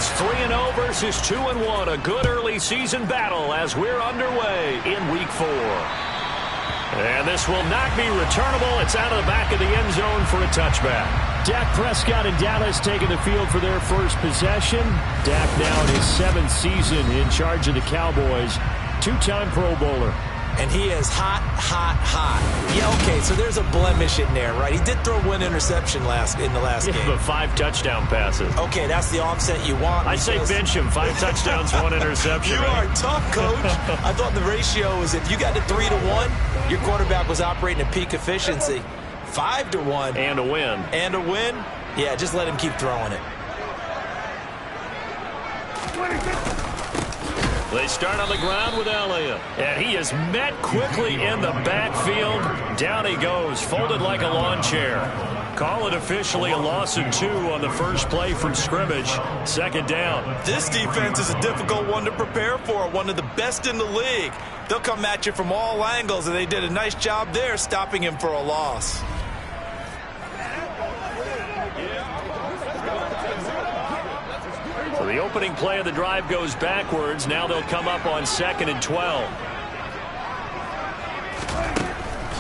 It's 3-0 versus 2-1. A good early season battle as we're underway in Week 4. And this will not be returnable. It's out of the back of the end zone for a touchback. Dak Prescott and Dallas taking the field for their first possession. Dak now in his 7th season in charge of the Cowboys. Two-time Pro Bowler. And he is hot, hot, hot. Yeah, okay, so there's a blemish in there, right? He did throw one interception in the last game. But 5 touchdown passes. Okay, that's the offset you want. I say bench him. 5 touchdowns, 1 interception. You are tough, Coach. I thought the ratio was if you got to 3-1, your quarterback was operating at peak efficiency. 5-1. And a win. And a win? Yeah, just let him keep throwing it. They start on the ground with Elliott. And he is met quickly in the backfield. Down he goes, folded like a lawn chair. Call it officially a loss of 2 on the first play from scrimmage. 2nd down. This defense is a difficult one to prepare for, one of the best in the league. They'll come at you from all angles, and they did a nice job there stopping him for a loss. So the opening play of the drive goes backwards. Now they'll come up on 2nd and 12.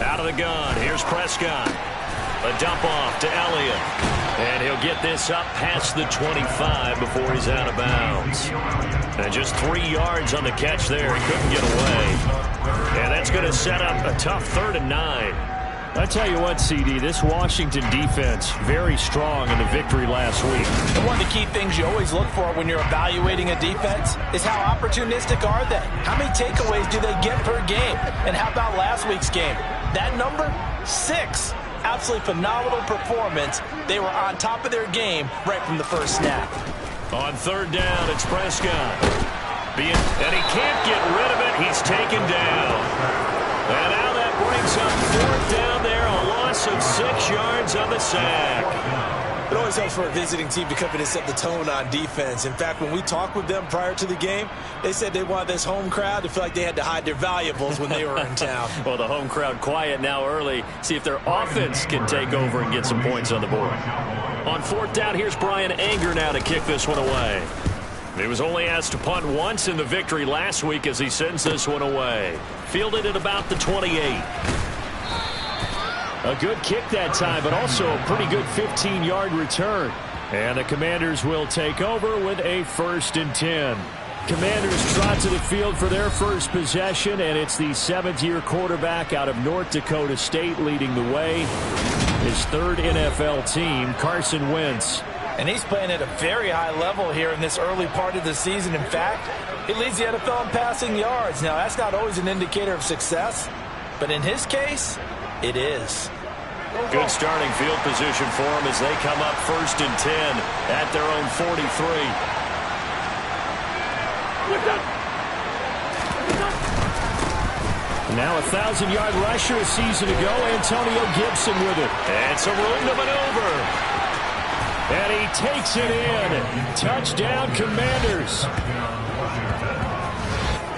Out of the gun. Here's Prescott. A dump off to Elliott. And he'll get this up past the 25 before he's out of bounds. And just 3 yards on the catch there. He couldn't get away. And that's going to set up a tough 3rd and 9. I tell you what, CD, this Washington defense, very strong in the victory last week. And one of the key things you always look for when you're evaluating a defense is how opportunistic are they? How many takeaways do they get per game? And how about last week's game? That number? 6. Absolutely phenomenal performance. They were on top of their game right from the first snap. On 3rd down, it's Prescott. And he can't get rid of it. He's taken down. And now that brings up 4th down there, a loss of 6 yards on the sack. It always helps for a visiting team to come in and set the tone on defense. In fact, when we talked with them prior to the game, they said they wanted this home crowd to feel like they had to hide their valuables when they were in town. Well, the home crowd quiet now early. See if their offense can take over and get some points on the board. On 4th down, here's Brian Anger now to kick this one away. He was only asked to punt once in the victory last week as he sends this one away. Fielded at about the 28. A good kick that time, but also a pretty good 15-yard return. And the Commanders will take over with a 1st and 10. Commanders trot to the field for their first possession, and it's the 7th-year quarterback out of North Dakota State leading the way. His 3rd NFL team, Carson Wentz. And he's playing at a very high level here in this early part of the season. In fact, he leads the NFL in passing yards. Now, that's not always an indicator of success, but in his case, it is. Good starting field position for him as they come up 1st and 10 at their own 43. Now a 1,000-yard rusher a season ago, Antonio Gibson with it. And some room to maneuver. And he takes it in. Touchdown, Commanders.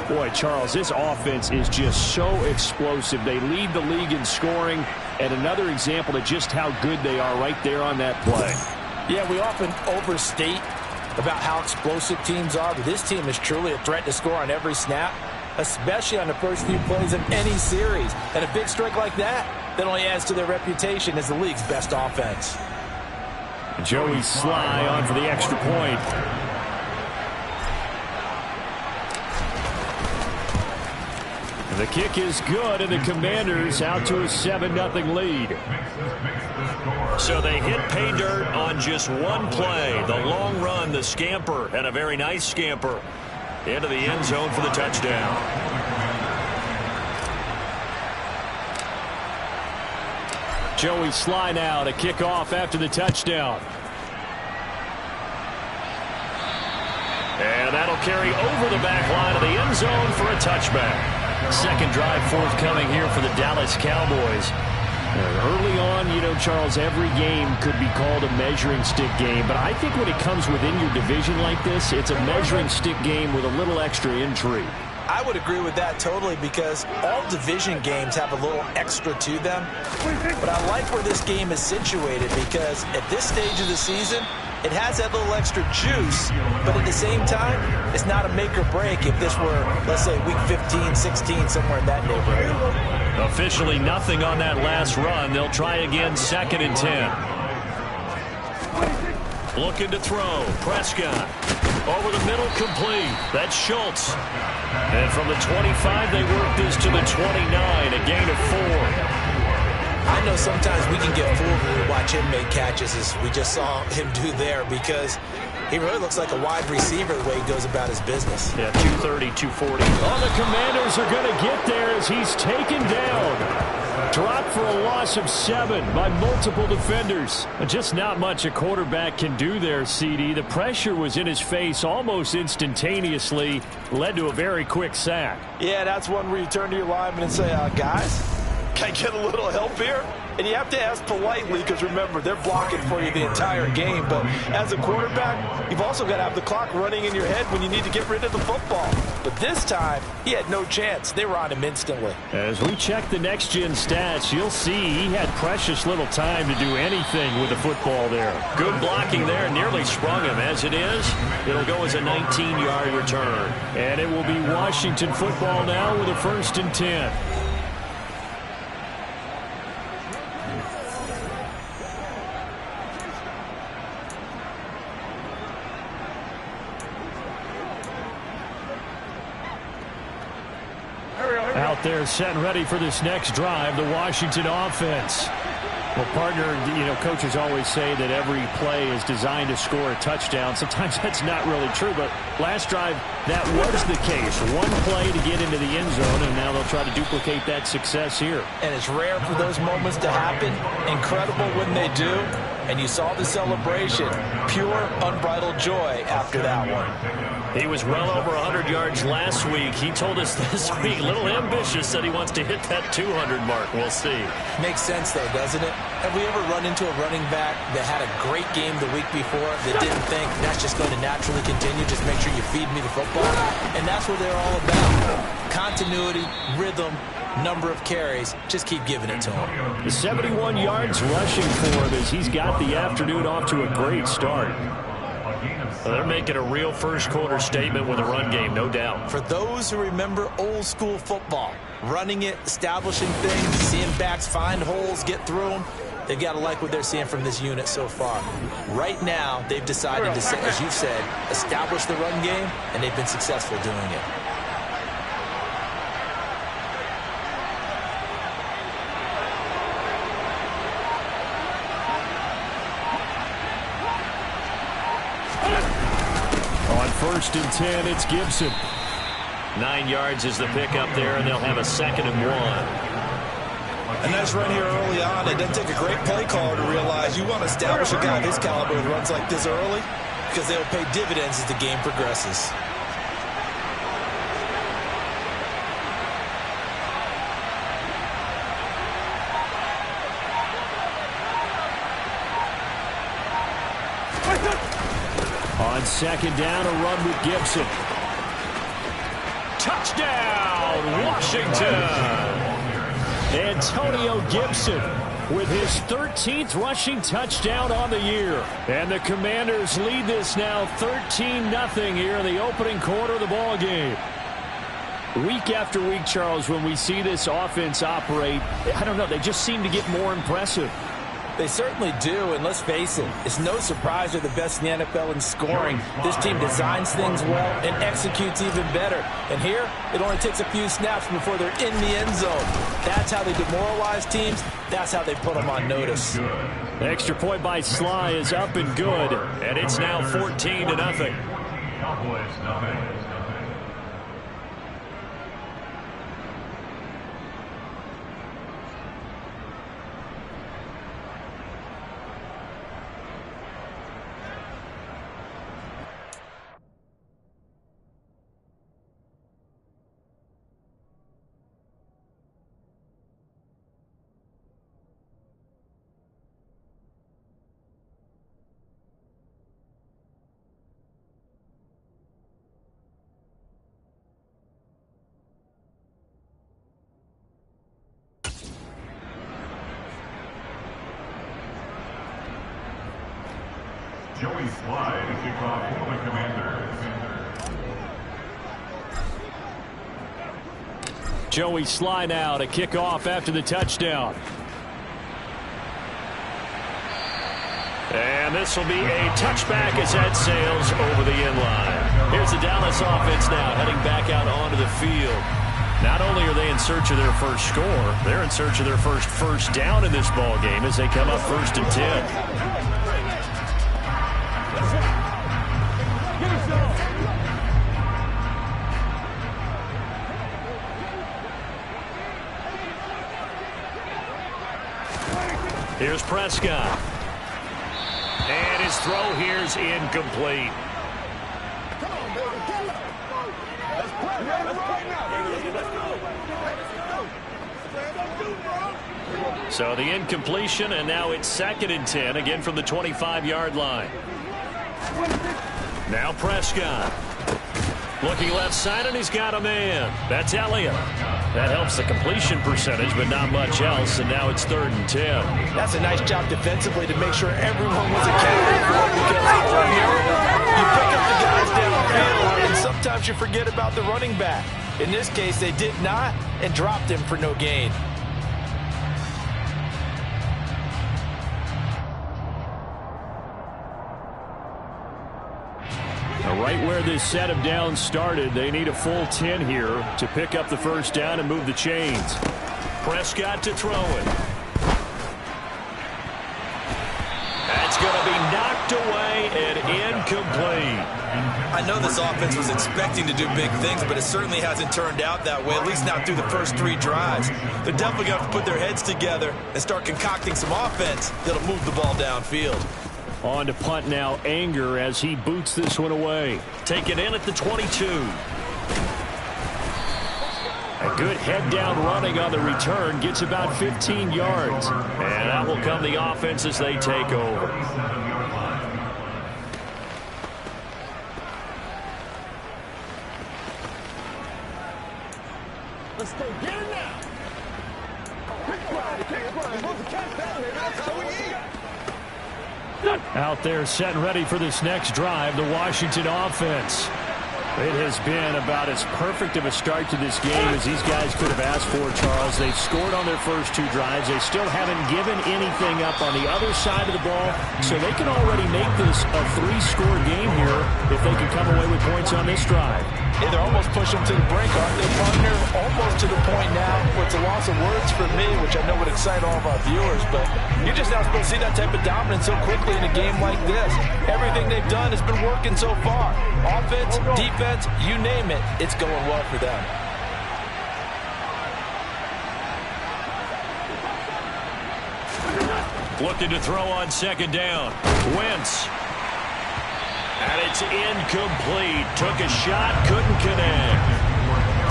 Boy, Charles, this offense is just so explosive. They lead the league in scoring, and another example of just how good they are right there on that play. Yeah, we often overstate about how explosive teams are, but this team is truly a threat to score on every snap, especially on the first few plays of any series. And a big strike like that only adds to their reputation as the league's best offense. Joey Sly on for the extra point. The kick is good, and the Commanders out to a 7-0 lead. So they hit pay dirt on just one play. The long run, the scamper, and a very nice scamper into the end zone for the touchdown. Joey Sly now to kick off after the touchdown. And that'll carry over the back line of the end zone for a touchback. 2nd drive forthcoming here for the Dallas Cowboys. Early on, you know, Charles, every game could be called a measuring stick game. But I think when it comes within your division like this, it's a measuring stick game with a little extra intrigue. I would agree with that totally because all division games have a little extra to them. But I like where this game is situated because at this stage of the season, It has that little extra juice, but at the same time, it's not a make or break if this were, let's say, week 15, 16, somewhere in that neighborhood. Officially nothing on that last run. They'll try again, 2nd and 10. Looking to throw. Prescott. Over the middle, complete. That's Schultz. And from the 25, they work this to the 29, a gain of 4. I know sometimes we can get fooled when we watch him make catches, as we just saw him do there, because he really looks like a wide receiver the way he goes about his business. Yeah, 230, 240. Oh, the Commanders are going to get there as he's taken down. Dropped for a loss of 7 by multiple defenders. Just not much a quarterback can do there, CD. The pressure was in his face almost instantaneously. Led to a very quick sack. Yeah, that's one where you turn to your lineman and say, guys, can I get a little help here? And you have to ask politely because, remember, they're blocking for you the entire game. But as a quarterback, you've also got to have the clock running in your head when you need to get rid of the football. But this time, he had no chance. They were on him instantly. As we check the next-gen stats, you'll see he had precious little time to do anything with the football there. Good blocking there. Nearly sprung him. As it is, it'll go as a 19-yard return. And it will be Washington football now with a 1st and 10. Out there set and ready for this next drive, the Washington offense. Well, partner, coaches always say that every play is designed to score a touchdown. Sometimes that's not really true, but last drive, that was the case. One play to get into the end zone, and now they'll try to duplicate that success here. And it's rare for those moments to happen. Incredible when they do. And you saw the celebration. Pure, unbridled joy after that one. He was well over 100 yards last week. He told us this week, a little ambitious, said he wants to hit that 200 mark. We'll see. Makes sense, though, doesn't it? Have we ever run into a running back that had a great game the week before that didn't think that's just going to naturally continue? Just make sure you feed me the football. And that's what they're all about. Continuity, rhythm, number of carries. Just keep giving it to him. The 71 yards rushing for him as he's got the afternoon off to a great start. Well, they're making a real first-quarter statement with a run game, no doubt. For those who remember old-school football, running it, establishing things, seeing backs find holes, get through them, they've got to like what they're seeing from this unit so far. Right now, they've decided to, as you said, establish the run game, and they've been successful doing it. On 1st and 10, it's Gibson. 9 yards is the pickup there, and they'll have a 2nd and 1. A nice run here early on. It doesn't take a great play caller to realize you want to establish a guy of his caliber who runs like this early because they'll pay dividends as the game progresses. On 2nd down, a run with Gibson. Touchdown, Washington! Antonio Gibson with his 13th rushing touchdown on the year. And the Commanders lead this now 13-0 here in the opening quarter of the ball game. Week after week, Charles, when we see this offense operate, I don't know, they just seem to get more impressive. They certainly do, and let's face it, it's no surprise they're the best in the NFL in scoring. This team designs things well and executes even better. And here, it only takes a few snaps before they're in the end zone. That's how they demoralize teams. That's how they put them on notice. The extra point by Sly is up and good, and it's now 14-0. Joey Slide to kick off for the Commanders. Joey Slide now to kick off after the touchdown. And this will be a touchback as that sails over the end line. Here's the Dallas offense now heading back out onto the field. Not only are they in search of their first score, they're in search of their first down in this ball game as they come up 1st and 10. Here's Prescott. And his throw here's incomplete. So the incompletion, and now it's 2nd and 10, again from the 25-yard line. Now Prescott. Looking left side, and he's got a man. That's Elliott. That helps the completion percentage, but not much else, and now it's 3rd and 10. That's a nice job defensively to make sure everyone was accounted for, because from here, you pick up the guys downfield, and sometimes you forget about the running back. In this case, they did not, and dropped him for no gain. Right where this set of downs started, they need a full 10 here to pick up the first down and move the chains. Prescott to throw it. That's going to be knocked away and incomplete. I know this offense was expecting to do big things, but it certainly hasn't turned out that way, at least not through the first 3 drives. They're definitely going to have to put their heads together and start concocting some offense that'll move the ball downfield. On to punt now, Anger, as he boots this one away. Taken in at the 22. A good head-down running on the return, gets about 15 yards. And that will come the offense as they take over. Let's go get it now. That's how we eat. Out there set and ready for this next drive, the Washington offense. It has been about as perfect of a start to this game as these guys could have asked for, Charles. They've scored on their first 2 drives. They still haven't given anything up on the other side of the ball, so they can already make this a 3-score game here if they can come away with points on this drive. Yeah, they're almost pushing them to the brink, aren't they, partner? Almost to the point now where it's a loss of words for me, which I know would excite all of our viewers, but you're just not supposed to see that type of dominance so quickly in a game like this. Everything they've done has been working so far. Offense, defense, you name it, it's going well for them. Looking to throw on 2nd down. Wentz. And it's incomplete. Took a shot, couldn't connect.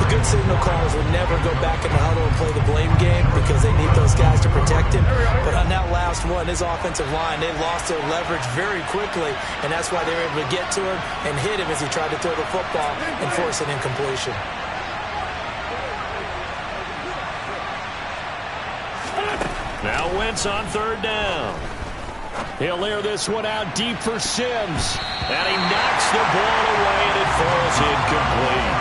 The good signal callers will never go back in the huddle and play the blame game because they need those guys to protect him. But on that last one, his offensive line, they lost their leverage very quickly, and that's why they were able to get to him and hit him as he tried to throw the football and force an incompletion. Now Wentz on 3rd down. He'll air this one out deep for Sims. And he knocks the ball away, and it falls incomplete.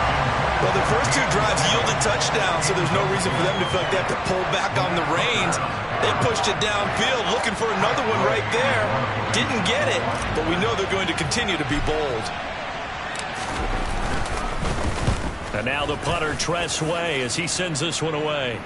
Well, the first 2 drives yielded touchdowns, so there's no reason for them to feel like they have to pull back on the reins. They pushed it downfield, looking for another one right there. Didn't get it, but we know they're going to continue to be bold. And now the punter, Tress Way, as he sends this one away.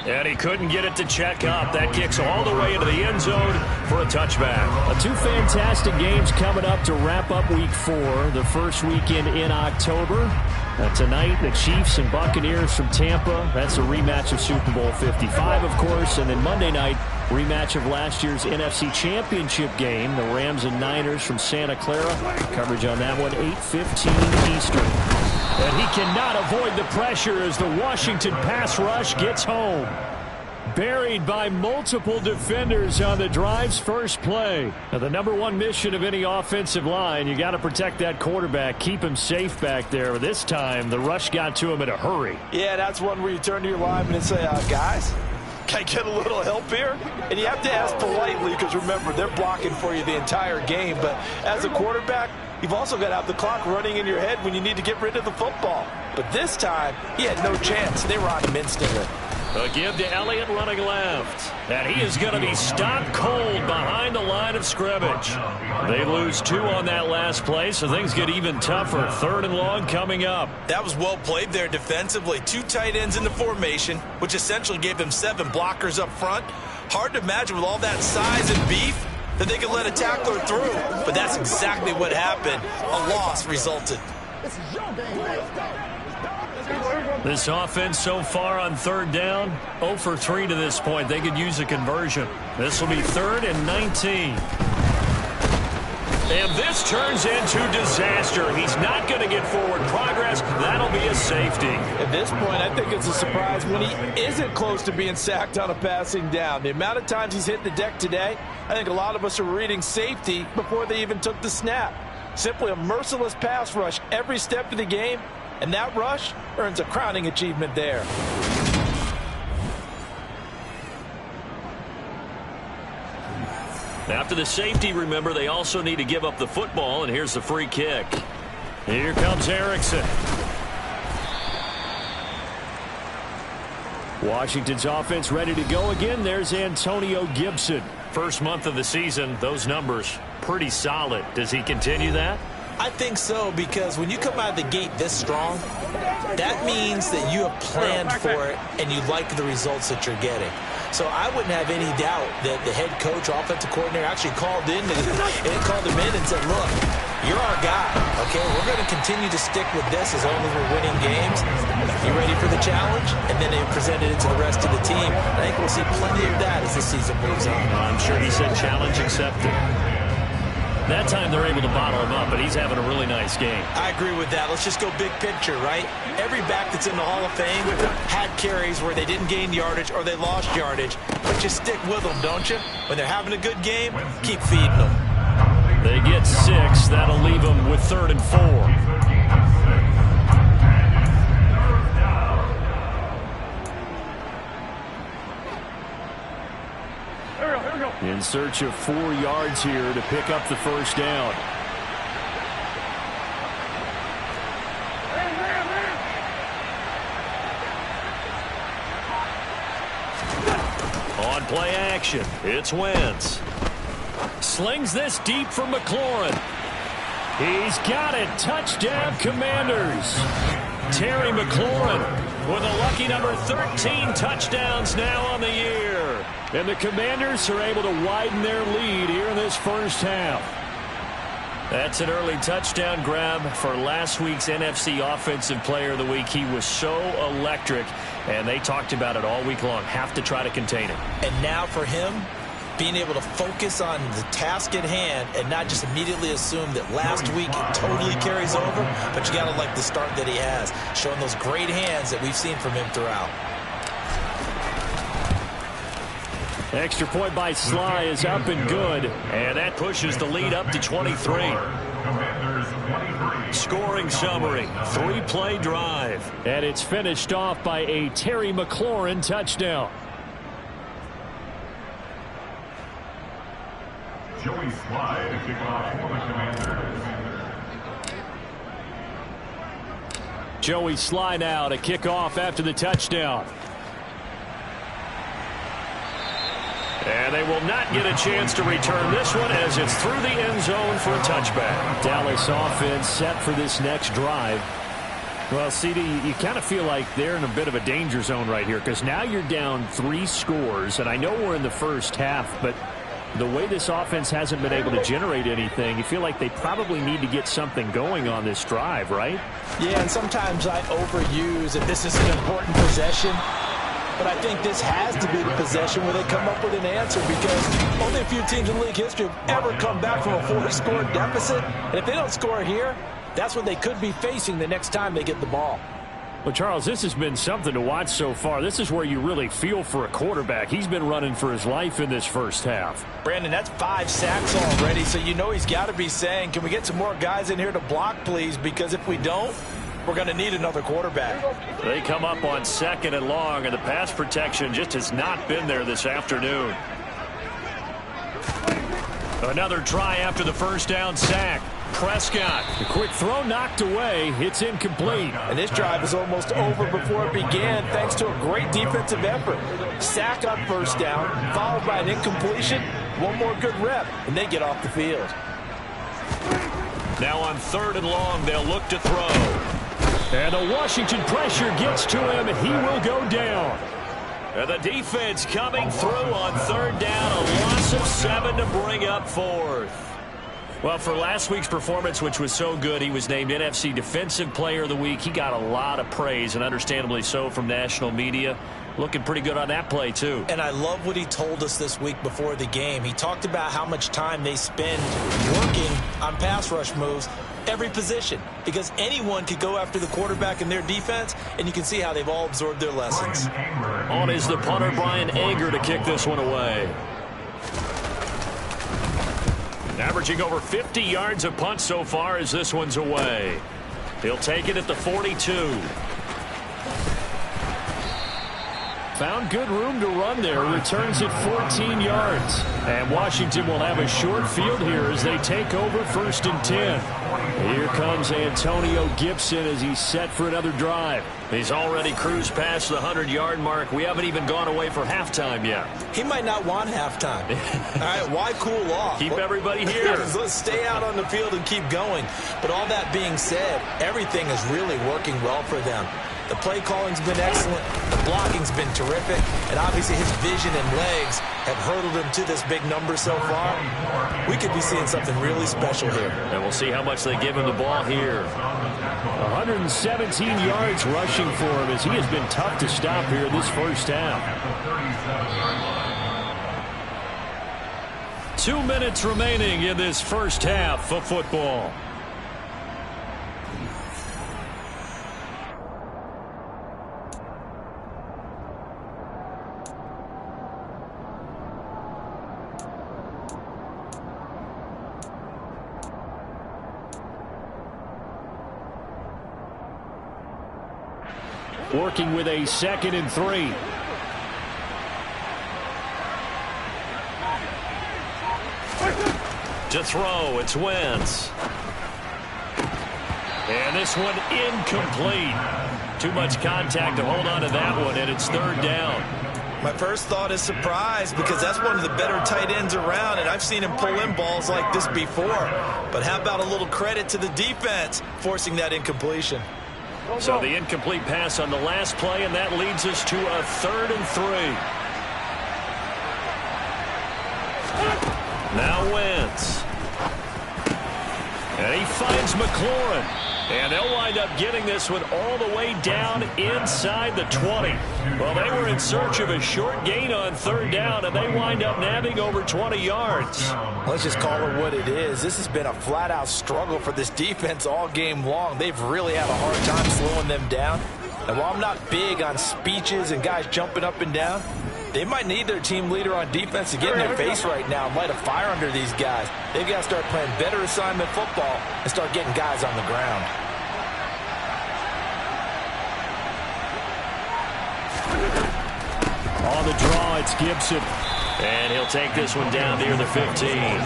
And he couldn't get it to check up. That kicks all the way into the end zone for a touchback. 2 fantastic games coming up to wrap up Week 4, the first weekend in October. Tonight, the Chiefs and Buccaneers from Tampa. That's a rematch of Super Bowl 55, of course. And then Monday night, rematch of last year's NFC Championship game, the Rams and Niners from Santa Clara. Coverage on that one, 8:15 Eastern. And he cannot avoid the pressure as the Washington pass rush gets home. Buried by multiple defenders on the drive's first play. Now, the #1 mission of any offensive line, you got to protect that quarterback, keep him safe back there. But this time, the rush got to him in a hurry. Yeah, that's one where you turn to your lineman and say, guys, Can I get a little help here? And you have to ask politely because, remember, they're blocking for you the entire game. But as a quarterback, you've also got to have the clock running in your head when you need to get rid of the football. But this time, he had no chance. They were on him instantly. A give to Elliott running left. And he is going to be stopped cold behind the line of scrimmage. They lose 2 on that last play, so things get even tougher. 3rd and long coming up. That was well played there defensively. 2 tight ends in the formation, which essentially gave them 7 blockers up front. Hard to imagine with all that size and beef that they could let a tackler through. But that's exactly what happened. A loss resulted. This is your game, man. This offense so far on 3rd down, 0 for 3 to this point. They could use a conversion. This will be 3rd and 19. And this turns into disaster. He's not going to get forward progress. That'll be a safety. At this point, I think it's a surprise when he isn't close to being sacked on a passing down. The amount of times he's hit the deck today, I think a lot of us are reading safety before they even took the snap. Simply a merciless pass rush every step of the game. And that rush earns a crowning achievement there. After the safety, remember, they also need to give up the football, and here's the free kick. Here comes Erickson. Washington's offense ready to go again. There's Antonio Gibson. First month of the season, those numbers pretty solid. Does he continue that? I think so, because when you come out of the gate this strong, that means that you have planned for it and you like the results that you're getting. So I wouldn't have any doubt that the head coach or offensive coordinator actually called him in and said, look, you're our guy, okay? We're going to continue to stick with this as long as we're winning games. You ready for the challenge? And then they presented it to the rest of the team. I think we'll see plenty of that as the season moves on. I'm sure he said challenge accepted. That time they're able to bottle him up, but he's having a really nice game. I agree with that. Let's just go big picture, right? Every back that's in the Hall of Fame had carries where they didn't gain yardage or they lost yardage. But you stick with them, don't you? When they're having a good game, keep feeding them. They get 6. That'll leave them with 3rd and 4. In search of 4 yards here to pick up the first down. On play action, it's Wentz. Slings this deep for McLaurin. He's got it. Touchdown, Commanders. Terry McLaurin with a lucky number 13 touchdowns now on the year. And the Commanders are able to widen their lead here in this first half. That's an early touchdown grab for last week's NFC Offensive Player of the Week. He was so electric, and they talked about it all week long. Have to try to contain him. And now for him, being able to focus on the task at hand and not just immediately assume that last week it totally carries over, but you got to like the start that he has, showing those great hands that we've seen from him throughout. Extra point by Sly is up and good. And that pushes the lead up to 23. Scoring summary, 3-play drive. And it's finished off by a Terry McLaurin touchdown. Joey Sly to kick off for the Commanders. Joey Sly now to kick off after the touchdown. And they will not get a chance to return this one as it's through the end zone for a touchback. Dallas offense set for this next drive. Well, CD, you kind of feel like they're in a bit of a danger zone right here because now you're down 3 scores, and I know we're in the first half, but the way this offense hasn't been able to generate anything, you feel like they probably need to get something going on this drive, right? Yeah, and sometimes I overuse if this is an important possession. But I think this has to be the possession where they come up with an answer because only a few teams in league history have ever come back from a 4-score deficit. And if they don't score here, that's what they could be facing the next time they get the ball. Well, Charles, this has been something to watch so far. This is where you really feel for a quarterback. He's been running for his life in this first half. Brandon, that's 5 sacks already, so you know he's got to be saying, can we get some more guys in here to block, please? Because if we don't, we're going to need another quarterback. They come up on 2nd and long, and the pass protection just has not been there this afternoon. Another try after the first down sack. Prescott. The quick throw knocked away. It's incomplete. And this drive is almost over before it began thanks to a great defensive effort. Sack on first down, followed by an incompletion. One more good rep, and they get off the field. Now on 3rd and long, they'll look to throw. And the Washington pressure gets to him, and he will go down. And the defense coming through on 3rd down. A loss of 7 to bring up 4th. Well, for last week's performance, which was so good, he was named NFC Defensive Player of the Week. He got a lot of praise, and understandably so, from national media. Looking pretty good on that play, too. And I love what he told us this week before the game. He talked about how much time they spend working on pass rush moves, every position, because anyone could go after the quarterback in their defense, and you can see how they've all absorbed their lessons. On is the punter, Brian Anger, to kick this one away. Averaging over 50 yards a punt so far as this one's away. He'll take it at the 42. Found good room to run there. Returns at 14 yards. And Washington will have a short field here as they take over 1st and 10. Here comes Antonio Gibson as he's set for another drive. He's already cruised past the 100-yard mark. We haven't even gone away for halftime yet. He might not want halftime. All right, why cool off? Keep everybody here. Let's stay out on the field and keep going. But all that being said, everything is really working well for them. The play calling's been excellent. The blocking's been terrific. And obviously his vision and legs have hurdled him to this big number so far. We could be seeing something really special here. And we'll see how much they give him the ball here. 117 yards rushing for him as he has been tough to stop here in this first half. 2 minutes remaining in this first half of football. Working with a 2nd and 3. To throw, it's Wentz. And this one incomplete. Too much contact to hold on to that one, and it's 3rd down. My first thought is surprise because that's one of the better tight ends around, and I've seen him pull in balls like this before. But how about a little credit to the defense forcing that incompletion? So the incomplete pass on the last play, and that leads us to a 3rd and 3. Now Wentz. And he finds McLaurin. And they'll wind up getting this one all the way down inside the 20. Well, they were in search of a short gain on 3rd down, and they wind up nabbing over 20 yards. Let's just call it what it is. This has been a flat-out struggle for this defense all game long. They've really had a hard time slowing them down. And while I'm not big on speeches and guys jumping up and down, they might need their team leader on defense to get in their face right now and light a fire under these guys. They've got to start playing better assignment football and start getting guys on the ground. On the draw, it's Gibson. And he'll take this one down near the 15.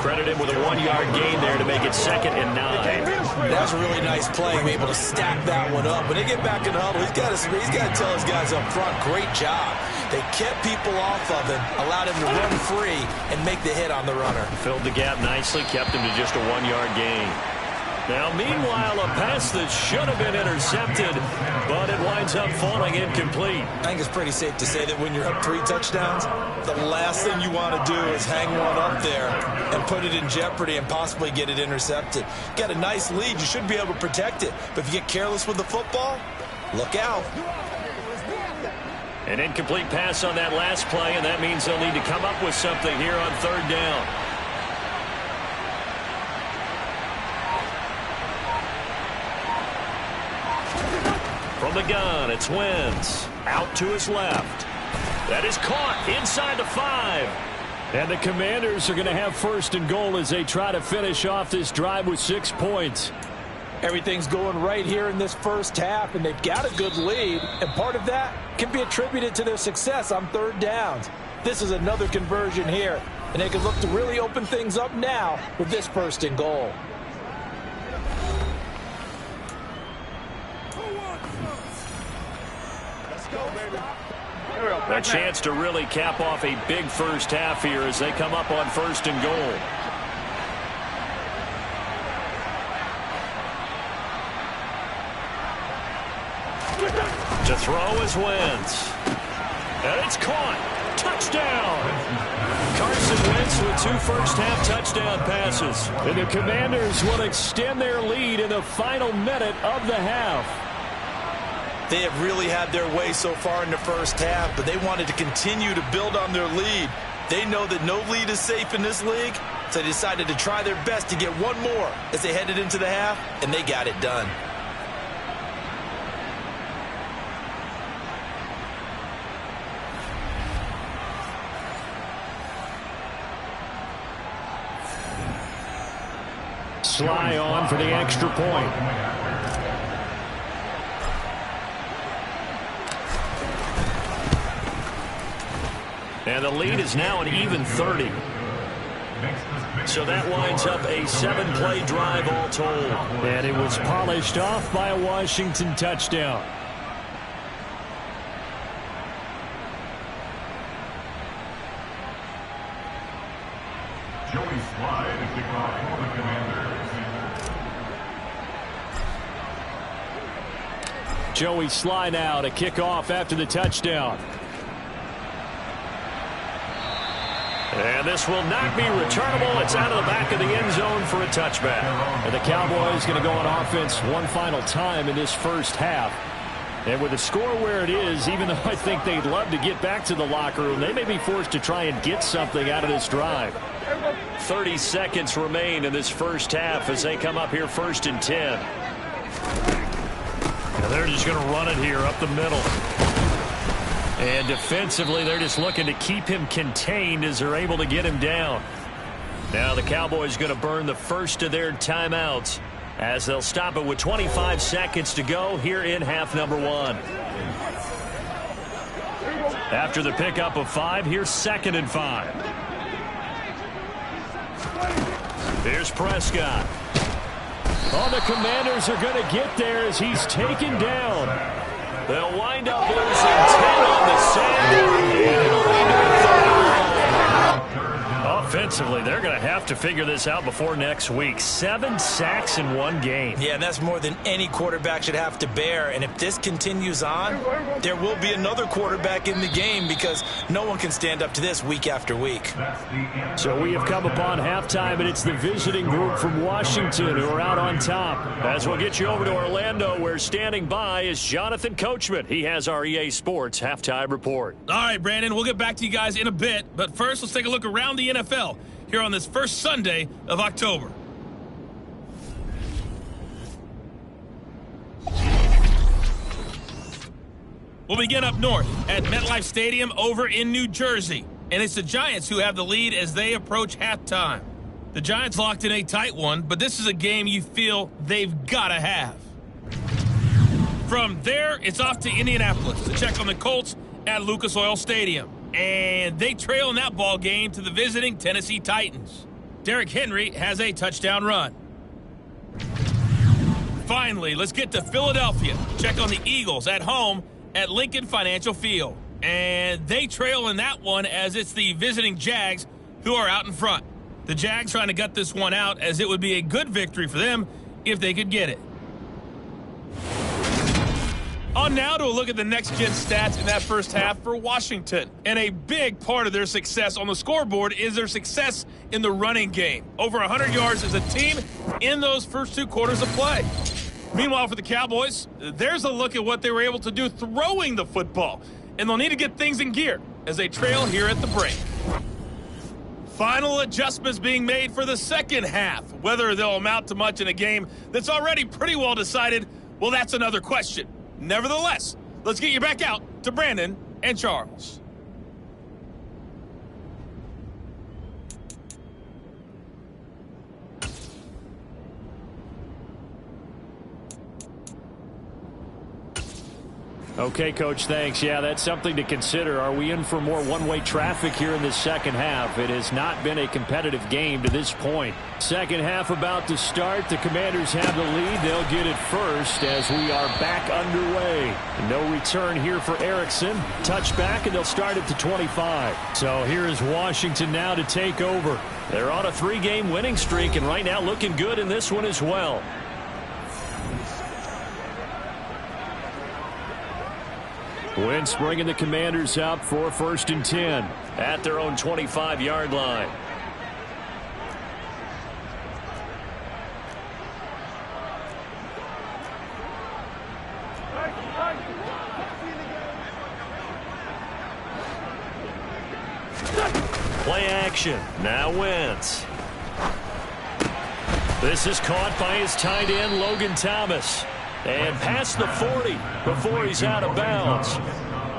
Credit him with a 1-yard gain there to make it 2nd and 9. That was a really nice play, being able to stack that one up. When they get back in the huddle, he's got to tell his guys up front, great job. They kept people off of him, allowed him to run free, and make the hit on the runner. Filled the gap nicely, kept him to just a 1-yard gain. Now, meanwhile, a pass that should have been intercepted, but it winds up falling incomplete. I think it's pretty safe to say that when you're up 3 touchdowns, the last thing you want to do is hang one up there and put it in jeopardy and possibly get it intercepted. Got a nice lead. You should be able to protect it. But if you get careless with the football, look out. An incomplete pass on that last play, and that means they'll need to come up with something here on 3rd down. From the gun, it's Wentz. Out to his left. That is caught inside the 5. And the Commanders are going to have 1st and goal as they try to finish off this drive with 6 points. Everything's going right here in this first half, and they've got a good lead, and part of that can be attributed to their success on third downs. This is another conversion here, and they can look to really open things up now with this first and goal. Let's go, baby. A chance to really cap off a big first half here as they come up on first and goal. To throw is Wentz. And it's caught. Touchdown. Carson Wentz with 2 first-half touchdown passes. And the Commanders will extend their lead in the final minute of the half. They have really had their way so far in the first half, but they wanted to continue to build on their lead. They know that no lead is safe in this league, so they decided to try their best to get one more as they headed into the half, and they got it done. Sly on for the extra point. And the lead is now an even 30. So that winds up a 7-play drive all told. And it was polished off by a Washington touchdown. Joey Slide to kick off for the Commanders. Joey Sly now to kick off after the touchdown. And this will not be returnable. It's out of the back of the end zone for a touchback. And the Cowboys going to go on offense one final time in this first half. And with the score where it is, even though I think they'd love to get back to the locker room, they may be forced to try and get something out of this drive. 30 seconds remain in this first half as they come up here first and 10. And they're just going to run it here up the middle. And defensively, they're just looking to keep him contained as they're able to get him down. Now the Cowboys going to burn the first of their timeouts as they'll stop it with 25 seconds to go here in half number 1. After the pickup of 5, here's 2nd and 5. Here's Prescott. Oh, the Commanders are going to get there as he's taken down. They'll wind up losing 10 on the sand. And it'll lead to a 3rd and long. Offensively, they're going to have to figure this out before next week. 7 sacks in one game. Yeah, that's more than any quarterback should have to bear. And if this continues on, there will be another quarterback in the game because no one can stand up to this week after week. So we have come upon halftime, and it's the visiting group from Washington who are out on top. As we'll get you over to Orlando, where standing by is Jonathan Coachman. He has our EA Sports halftime report. All right, Brandon, we'll get back to you guys in a bit. But first, let's take a look around the NFL here on this first Sunday of October. We'll begin up north at MetLife Stadium over in New Jersey. And it's the Giants who have the lead as they approach halftime. The Giants locked in a tight one, but this is a game you feel they've got to have. From there, it's off to Indianapolis to check on the Colts at Lucas Oil Stadium. And they trail in that ball game to the visiting Tennessee Titans. Derrick Henry has a touchdown run. Finally, let's get to Philadelphia. Check on the Eagles at home at Lincoln Financial Field. And they trail in that one as it's the visiting Jags who are out in front. The Jags trying to gut this one out as it would be a good victory for them if they could get it. On now to a look at the next-gen stats in that first half for Washington. And a big part of their success on the scoreboard is their success in the running game. Over 100 yards as a team in those first 2 quarters of play. Meanwhile, for the Cowboys, there's a look at what they were able to do throwing the football. And they'll need to get things in gear as they trail here at the break. Final adjustments being made for the second half. Whether they'll amount to much in a game that's already pretty well decided, well, that's another question. Nevertheless, let's get you back out to Brandon and Charles. Okay, Coach, thanks. Yeah, that's something to consider. Are we in for more one-way traffic here in the second half? It has not been a competitive game to this point. Second half about to start. The Commanders have the lead. They'll get it first as we are back underway. No return here for Erickson. Touchback, and they'll start at the 25. So here is Washington now to take over. They're on a 3-game winning streak, and right now looking good in this one as well. Wentz bringing the Commanders out for 1st and 10 at their own 25-yard line. Play action. Now Wentz. This is caught by his tight end, Logan Thomas. And past the 40 before he's out of bounds.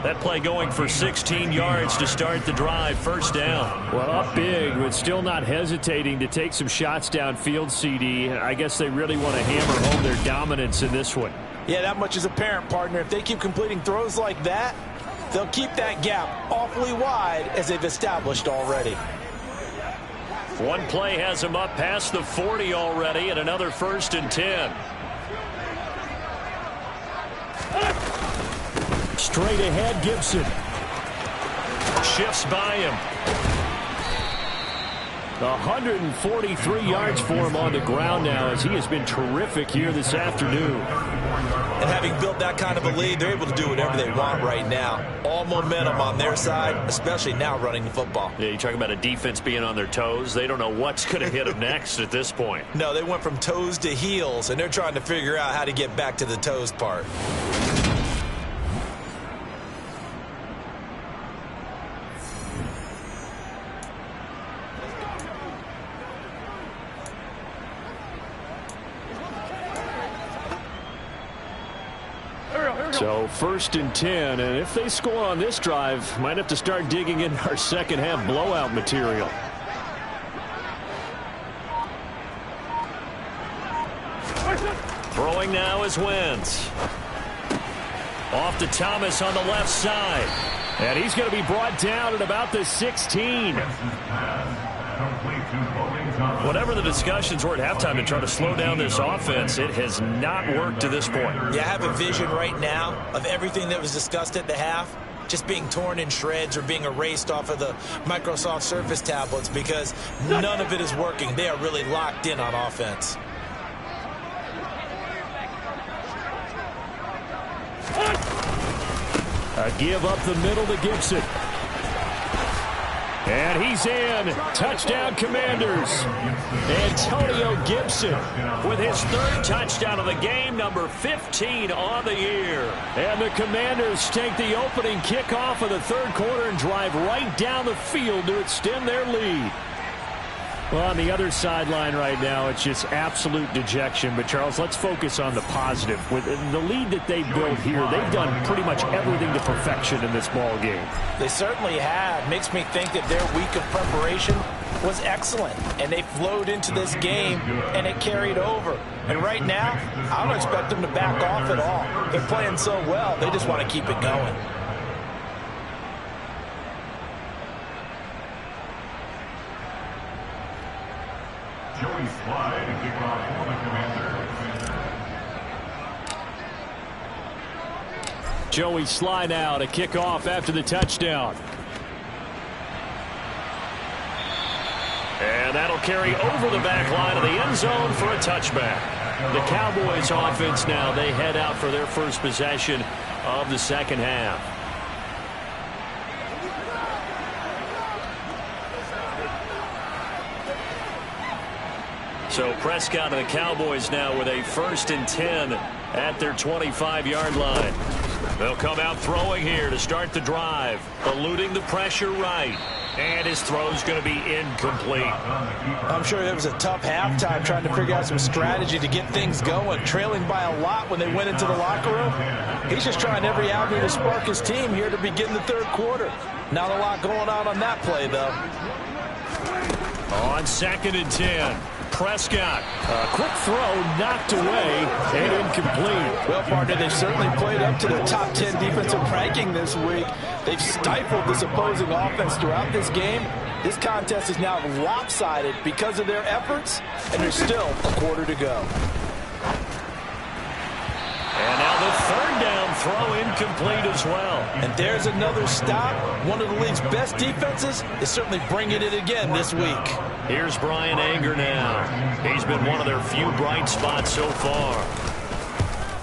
That play going for 16 yards to start the drive. 1st down. Well, up big, but still not hesitating to take some shots downfield, CD. I guess they really want to hammer home their dominance in this one. Yeah, that much is apparent, partner. If they keep completing throws like that, they'll keep that gap awfully wide as they've established already. One play has him up past the 40 already, and another 1st and 10. Straight ahead, Gibson. Shifts by him. 143 yards for him on the ground now as he has been terrific here this afternoon. And having built that kind of a lead, they're able to do whatever they want right now. All momentum on their side, especially now running the football. Yeah, you talk about a defense being on their toes. They don't know what's going to hit them next at this point. No, they went from toes to heels, and they're trying to figure out how to get back to the toes part. So 1st and 10, and if they score on this drive, might have to start digging in our second half blowout material. Throwing now is Wentz. Off to Thomas on the left side. And he's going to be brought down at about the 16. Whatever the discussions were at halftime to try to slow down this offense, it has not worked to this point. Yeah, I have a vision right now of everything that was discussed at the half just being torn in shreds or being erased off of the Microsoft Surface tablets because none of it is working. They are really locked in on offense. A give up the middle to Gibson. And he's in. Touchdown, Commanders. Antonio Gibson with his 3rd touchdown of the game, number 15 on the year. And the Commanders take the opening kickoff of the 3rd quarter and drive right down the field to extend their lead. Well, on the other sideline right now, it's just absolute dejection. But, Charles, let's focus on the positive. With the lead that they built here, they've done pretty much everything to perfection in this ball game. They certainly have. Makes me think that their week of preparation was excellent. And they flowed into this game, and it carried over. And right now, I don't expect them to back off at all. They're playing so well, they just want to keep it going. Joey Slide to kick off for the Commanders. Joey Slide now to kick off after the touchdown. And that'll carry over the back line of the end zone for a touchback. The Cowboys offense now, they head out for their first possession of the second half. So Prescott and the Cowboys now with a 1st and 10 at their 25-yard line. They'll come out throwing here to start the drive, eluding the pressure right. And his throw's going to be incomplete. I'm sure it was a tough halftime trying to figure out some strategy to get things going. Trailing by a lot when they went into the locker room. He's just trying every avenue to spark his team here to begin the 3rd quarter. Not a lot going on that play, though. On 2nd and 10. Prescott. A quick throw knocked away and incomplete. Well, partner, they've certainly played up to the top 10 defensive ranking this week. They've stifled this opposing offense throughout this game. This contest is now lopsided because of their efforts, and there's still a quarter to go. And now the third down throw incomplete as well. And there's another stop. One of the league's best defenses is certainly bringing it again this week. Here's Brian Anger now. He's been one of their few bright spots so far.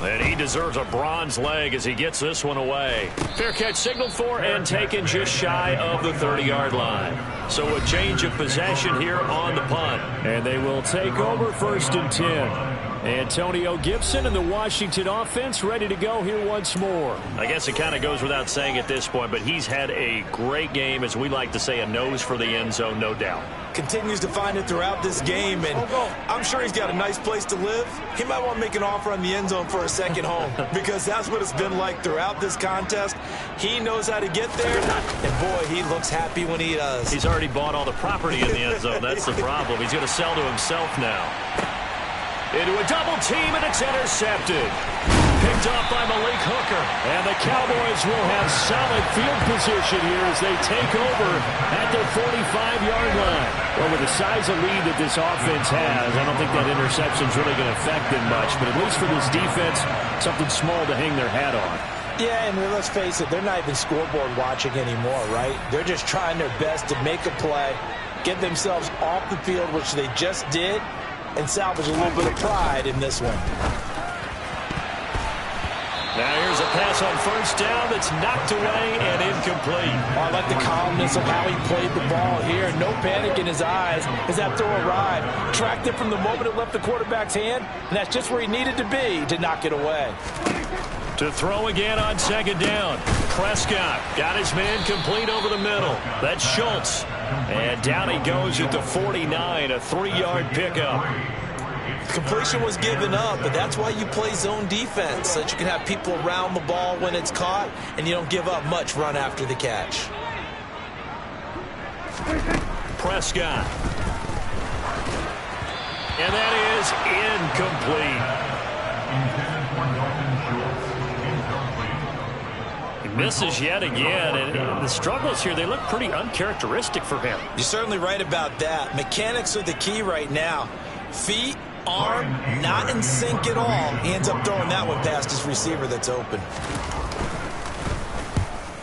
And he deserves a bronze leg as he gets this one away. Fair catch signaled for and taken just shy of the 30-yard line. So a change of possession here on the punt. And they will take over 1st and 10. Antonio Gibson and the Washington offense ready to go here once more. I guess it kind of goes without saying at this point, but he's had a great game, as we like to say, a nose for the end zone, no doubt. Continues to find it throughout this game, and I'm sure he's got a nice place to live. He might want to make an offer on the end zone for a second home, because that's what it's been like throughout this contest. He knows how to get there, and boy, he looks happy when he does. He's already bought all the property in the end zone. That's the problem. He's going to sell to himself now. Into a double team, and it's intercepted. Picked off by Malik Hooker. And the Cowboys will have solid field position here as they take over at their 45-yard line. Well, with the size of lead that this offense has, I don't think that interception is really going to affect them much. But at least for this defense, something small to hang their hat on. Yeah, and let's face it, they're not even scoreboard watching anymore, right? They're just trying their best to make a play, get themselves off the field, which they just did, and salvage a little bit of pride in this one. Now here's a pass on 1st down that's knocked away and incomplete. I like the calmness of how he played the ball here. No panic in his eyes as that throw arrived. Tracked it from the moment it left the quarterback's hand, and that's just where he needed to be to knock it away. To throw again on 2nd down. Prescott got his man complete over the middle. That's Schultz. And down he goes at the 49, a 3-yard pickup. Completion was given up, but that's why you play zone defense, so that you can have people around the ball when it's caught, and you don't give up much run after the catch. Prescott. And that is incomplete. He misses yet again, and the struggles here, they look pretty uncharacteristic for him. You're certainly right about that. Mechanics are the key right now. Feet, arm, not in sync at all. He ends up throwing that one past his receiver that's open.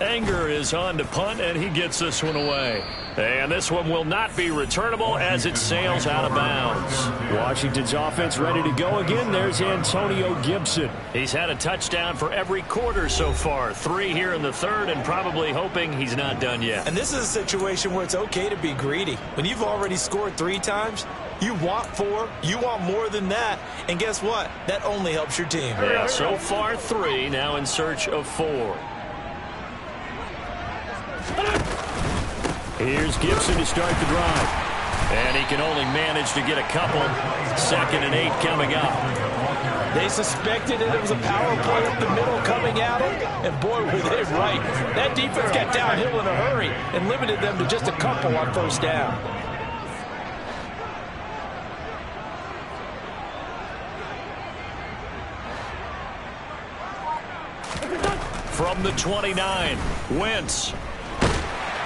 Anger is on to punt, and he gets this one away. And this one will not be returnable as it sails out of bounds. Washington's offense ready to go again. There's Antonio Gibson. He's had a touchdown for every quarter so far. 3 here in the 3rd, and probably hoping he's not done yet. And this is a situation where it's okay to be greedy. When you've already scored 3 times, you want 4, you want more than that. And guess what? That only helps your team. Yeah, so far 3, now in search of 4. Here's Gibson to start the drive. And he can only manage to get a couple. 2nd and 8 coming up. They suspected that it was a power play up the middle coming at them, and boy, were they right. That defense got downhill in a hurry and limited them to just a couple on 1st down. From the 29, Wentz.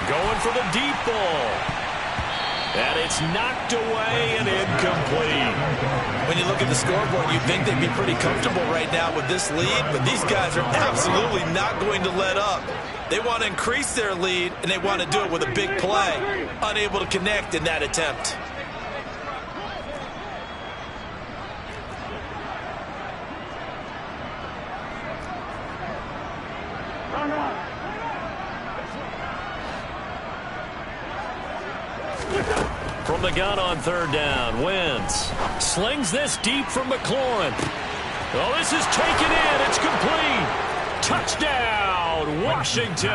Going for the deep ball. And it's knocked away and incomplete. When you look at the scoreboard, you'd think they'd be pretty comfortable right now with this lead, but these guys are absolutely not going to let up. They want to increase their lead, and they want to do it with a big play. Unable to connect in that attempt. From the gun on 3rd down, Wentz slings this deep from McLaurin. Oh, this is taken in. It's complete. Touchdown, Washington.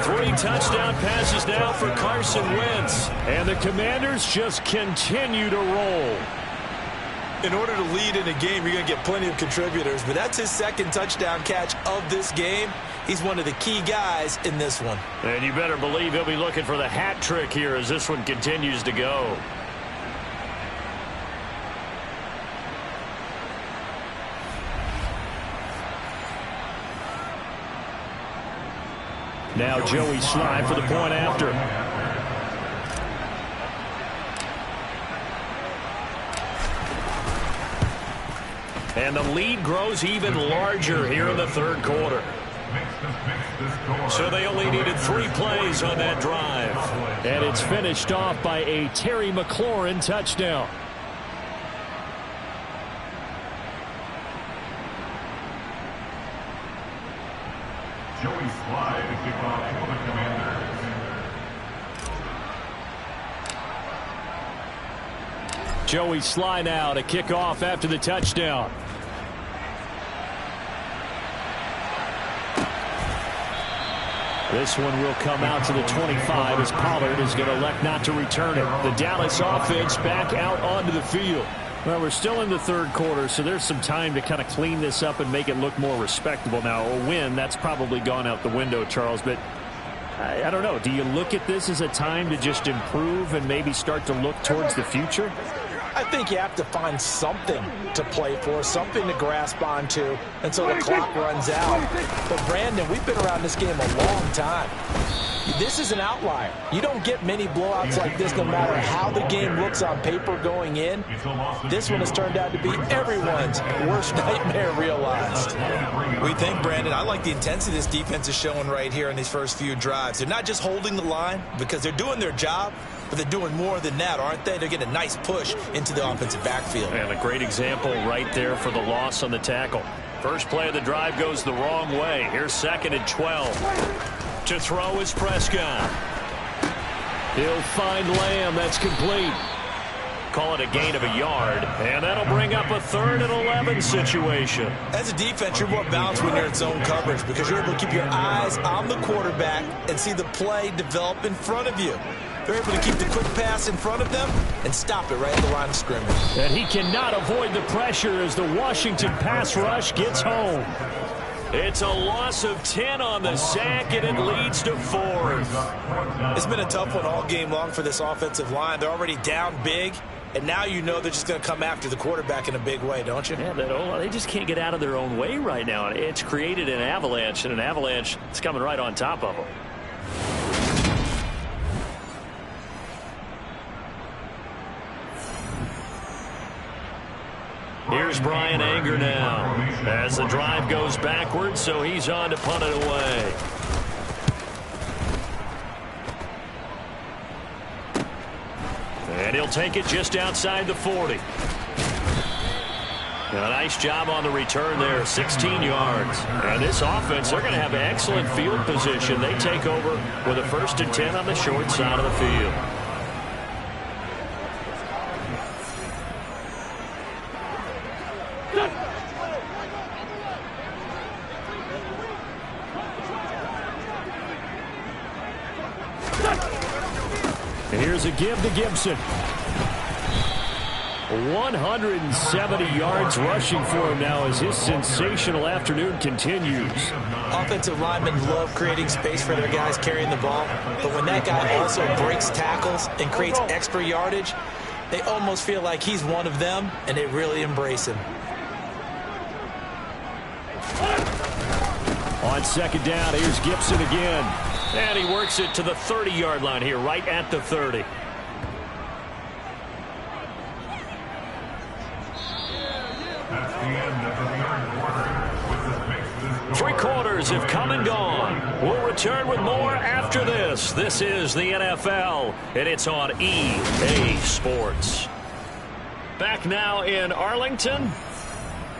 3 touchdown passes now for Carson Wentz. And the Commanders just continue to roll. In order to lead in a game, you're going to get plenty of contributors, but that's his 2nd touchdown catch of this game. He's one of the key guys in this one. And you better believe he'll be looking for the hat trick here as this one continues to go. Now Joey Slye for the point after. And the lead grows even larger here in the third quarter. So they only needed 3 plays on that drive. And it's finished off by a Terry McLaurin touchdown. Joey Slye to kick off for the Commanders. Joey Slye now to kick off after the touchdown. This one will come out to the 25 as Pollard is going to elect not to return it. The Dallas offense back out onto the field. Well, we're still in the third quarter, so there's some time to kind of clean this up and make it look more respectable now. A win, that's probably gone out the window, Charles, but I don't know. Do you look at this as a time to just improve and maybe start to look towards the future? I think you have to find something to play for, something to grasp onto until the clock runs out. But, Brandon, we've been around this game a long time. This is an outlier. You don't get many blowouts like this no matter how the game looks on paper going in. This one has turned out to be everyone's worst nightmare realized. We think, Brandon, I like the intensity this defense is showing right here in these first few drives. They're not just holding the line because they're doing their job, but they're doing more than that, aren't they? They're getting a nice push into the offensive backfield. And a great example right there for the loss on the tackle. First play of the drive goes the wrong way. Here's 2nd and 12. To throw is Prescott. He'll find Lamb. That's complete. Call it a gain of a yard, and that'll bring up a 3rd and 11 situation. As a defense, you're more balanced when you're in zone coverage because you're able to keep your eyes on the quarterback and see the play develop in front of you. They're able to keep the quick pass in front of them and stop it right at the line of scrimmage. And he cannot avoid the pressure as the Washington pass rush gets home. It's a loss of 10 on the sack, and it leads to 4th. It's been a tough one all game long for this offensive line. They're already down big, and now you know they're just going to come after the quarterback in a big way, don't you? Yeah, they just can't get out of their own way right now. It's created an avalanche, and an avalanche is coming right on top of them. Here's Brian Anger now as the drive goes backwards, so he's on to punt it away. And he'll take it just outside the 40. A nice job on the return there, 16 yards. And this offense, they're going to have excellent field position. They take over with a 1st and 10 on the short side of the field. Here's a give to Gibson. 170 yards rushing for him now as his sensational afternoon continues. Offensive linemen love creating space for their guys carrying the ball, but when that guy also breaks tackles and creates extra yardage, they almost feel like he's one of them, and they really embrace him. On 2nd down, here's Gibson again. And he works it to the 30-yard line here, right at the 30. That's the end of the third quarter. With the fixes. 3 quarters have come and gone. We'll return with more after this. This is the NFL, and it's on EA Sports. Back now in Arlington.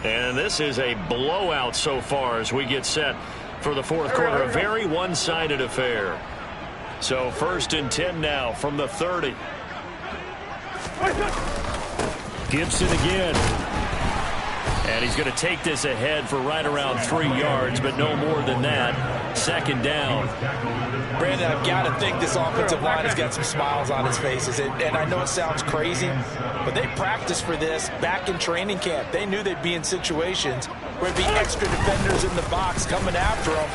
And this is a blowout so far as we get set for the 4th quarter. A very one-sided affair. So 1st and 10 now from the 30. Gibson again. And he's going to take this ahead for right around 3 yards, but no more than that. 2nd down. Brandon, I've got to think this offensive line has got some smiles on his faces. And I know it sounds crazy, but they practiced for this back in training camp. They knew they'd be in situations where there'd be extra defenders in the box coming after them,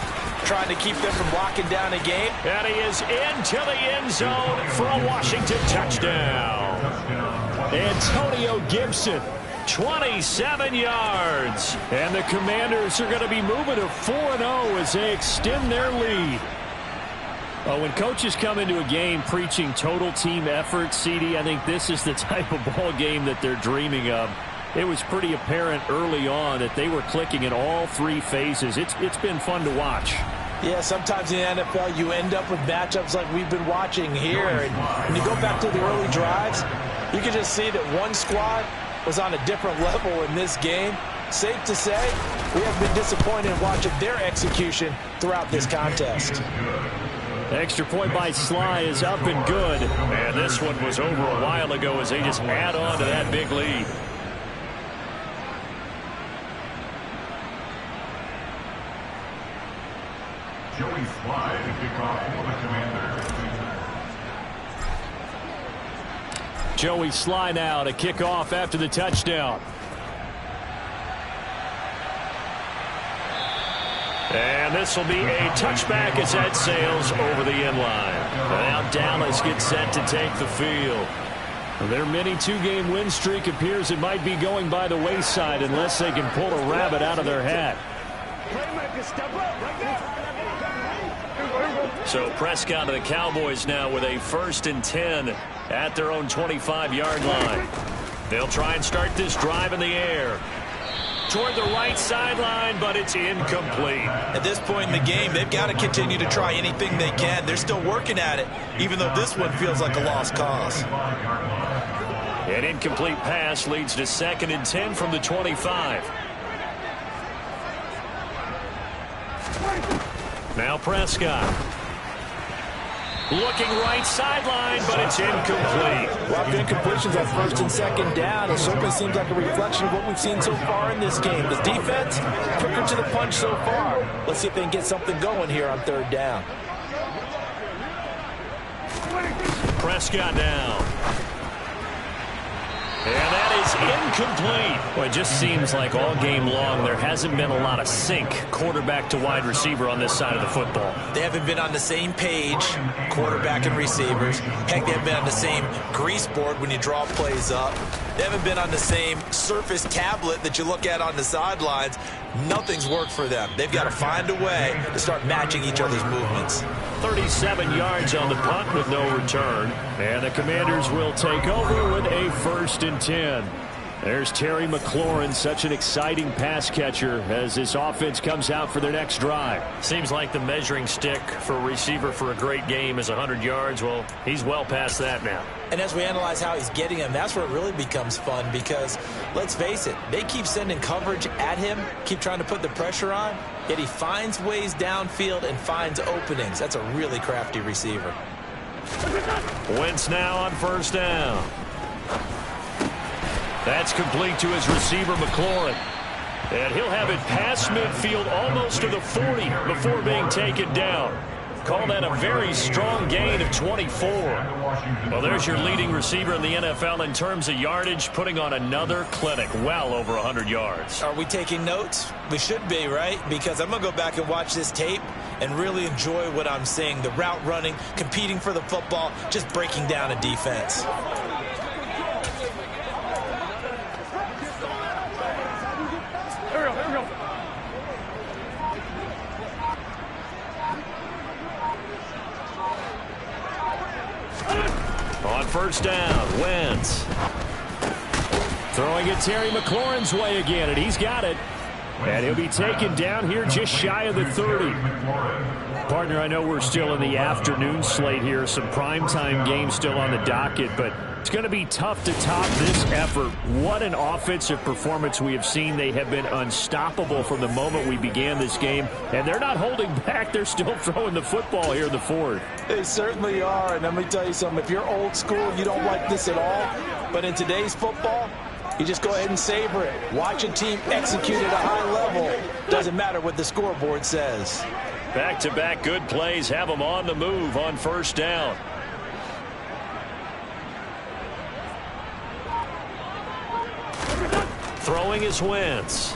trying to keep them from locking down a game. And he is into the end zone for a Washington touchdown. Antonio Gibson. 27 yards. And the Commanders are going to be moving to 4-0 as they extend their lead. Well, when coaches come into a game preaching total team effort, CD, I think this is the type of ball game that they're dreaming of. It was pretty apparent early on that they were clicking in all three phases. It's been fun to watch. Yeah, sometimes in the NFL you end up with matchups like we've been watching here. And when you go back to the early drives, you can just see that one squad was on a different level in this game. Safe to say, we have been disappointed in watching their execution throughout this contest. Extra point by Sly is up and good. And this one was over a while ago as they just add on to that big lead. Joey Sly to kick off for the Commanders. Joey Sly now to kick off after the touchdown. And this will be a touchback as that sails over the end line. Now Dallas gets set to take the field. Their mini two-game win streak appears it might be going by the wayside unless they can pull a rabbit out of their hat. So Prescott to the Cowboys now with a 1st and 10 at their own 25-yard line. They'll try and start this drive in the air. Toward the right sideline, but it's incomplete. At this point in the game, they've got to continue to try anything they can. They're still working at it, even though this one feels like a lost cause. An incomplete pass leads to 2nd and 10 from the 25. Now Prescott. Looking right sideline, but it's incomplete. A lot of incompletions on 1st and 2nd down. It certainly seems like a reflection of what we've seen so far in this game. The defense, quicker to the punch so far. Let's see if they can get something going here on 3rd down. Prescott down. And that is incomplete. Well, it just seems like all game long there hasn't been a lot of sync quarterback to wide receiver on this side of the football. They haven't been on the same page, quarterback and receivers. Heck, they haven't been on the same grease board when you draw plays up. They haven't been on the same Surface tablet that you look at on the sidelines. Nothing's worked for them. They've got to find a way to start matching each other's movements. 37 yards on the punt with no return. And the Commanders will take over with a 1st and 10. There's Terry McLaurin, such an exciting pass catcher as this offense comes out for their next drive. Seems like the measuring stick for a receiver for a great game is 100 yards. Well, he's well past that now. And as we analyze how he's getting them, that's where it really becomes fun because, let's face it, they keep sending coverage at him, keep trying to put the pressure on, yet he finds ways downfield and finds openings. That's a really crafty receiver. Wentz now on 1st down. That's complete to his receiver, McLaurin. And he'll have it past midfield almost to the 40 before being taken down. Call that a very strong gain of 24. Well, there's your leading receiver in the NFL in terms of yardage, putting on another clinic, well over 100 yards. Are we taking notes? We should be, right? Because I'm going to go back and watch this tape and really enjoy what I'm seeing. The route running, competing for the football, just breaking down a defense. On 1st down, Wentz. Throwing it Terry McLaurin's way again, and he's got it. And he'll be taken down here just shy of the 30. Partner, I know we're still in the afternoon slate here. Some primetime games still on the docket, but it's going to be tough to top this effort. What an offensive performance we have seen. They have been unstoppable from the moment we began this game, and they're not holding back. They're still throwing the football here in the 4th. They certainly are, and let me tell you something. If you're old school, you don't like this at all. But in today's football, you just go ahead and savor it. Watch a team execute at a high level. Doesn't matter what the scoreboard says. Back-to-back good plays have them on the move on 1st down. Throwing is Wentz.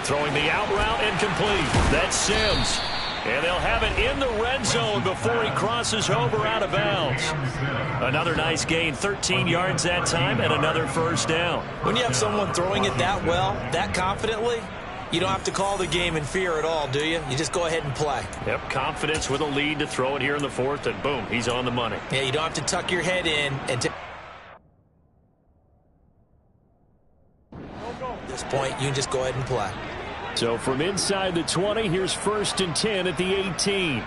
Throwing the out route incomplete. That's Sims. And they'll have it in the red zone before he crosses over out of bounds. Another nice gain, 13 yards that time, and another 1st down. When you have someone throwing it that well, that confidently, You don't have to call the game in fear at all, do you? You just go ahead and play. Yep, confidence with a lead to throw it here in the fourth, and boom, he's on the money. Yeah, you don't have to tuck your head in and at this point, you can just go ahead and play. So from inside the 20, here's 1st and 10 at the 18.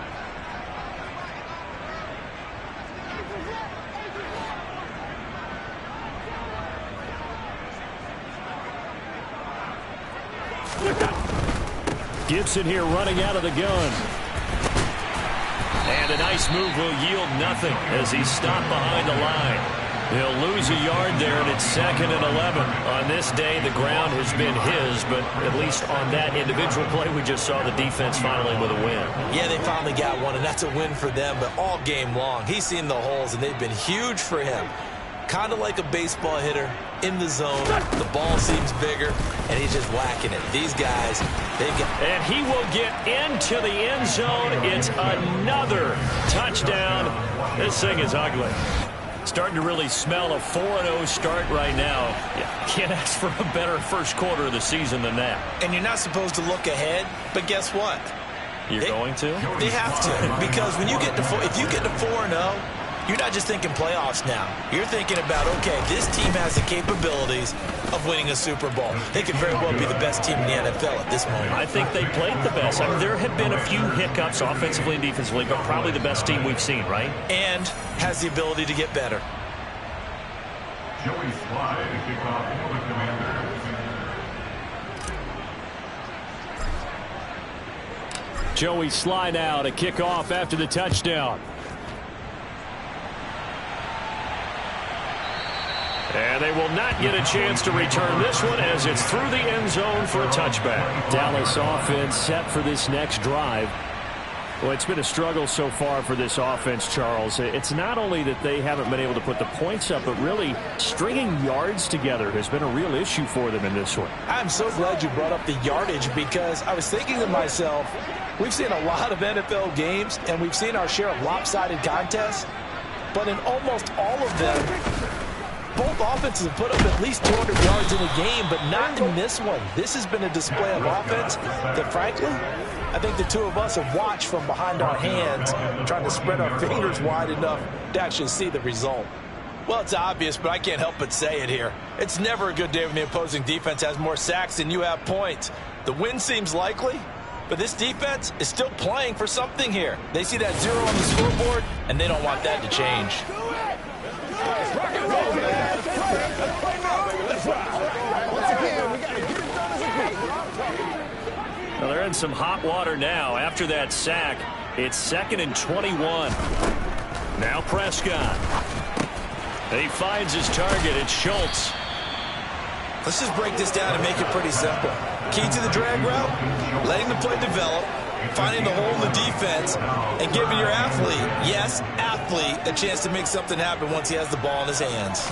Gibson here running out of the gun. And a nice move will yield nothing as he's stopped behind the line. He'll lose a yard there, and it's 2nd and 11. On this day, the ground has been his, but at least on that individual play, we just saw the defense finally with a win. Yeah, they finally got one, and that's a win for them, but all game long, he's seen the holes, and they've been huge for him. Kind of like a baseball hitter in the zone. The ball seems bigger, and he's just whacking it. These guys, they've got... And he will get into the end zone. It's another touchdown. This thing is ugly. Starting to really smell a 4-0 start right now. Can't ask for a better first quarter of the season than that. And you're not supposed to look ahead, but guess what? You're going to? They have to, because when you get to if you get to 4-0, you're not just thinking playoffs now. You're thinking about, okay, this team has the capabilities of winning a Super Bowl. They could very well be the best team in the NFL at this moment. I think they played the best. I mean, there have been a few hiccups offensively and defensively, but probably the best team we've seen, right? And has the ability to get better. Joey Sly to kick off for the Commanders. Joey Sly now to kick off after the touchdown. And they will not get a chance to return this one as it's through the end zone for a touchback. Dallas offense set for this next drive. Well, it's been a struggle so far for this offense, Charles. It's not only that they haven't been able to put the points up, but really stringing yards together has been a real issue for them in this one. I'm so glad you brought up the yardage, because I was thinking to myself, we've seen a lot of NFL games, and we've seen our share of lopsided contests, but in almost all of them, both offenses have put up at least 200 yards in a game, but not in this one. This has been a display of offense that, frankly, I think the two of us have watched from behind our hands, trying to spread our fingers wide enough to actually see the result. Well, it's obvious, but I can't help but say it here. It's never a good day when the opposing defense has more sacks than you have points. The win seems likely, but this defense is still playing for something here. They see that 0 on the scoreboard, and they don't want that to change. Rock and roll, man. Let's play now, baby. Let's rock. Once again, we got to get it done as a group. Well, they're in some hot water now. After that sack, it's 2nd and 21. Now Prescott. He finds his target. It's Schultz. Let's just break this down and make it pretty simple. Key to the drag route, letting the play develop, finding the hole in the defense, and giving your athlete, yes, athlete, a chance to make something happen once he has the ball in his hands.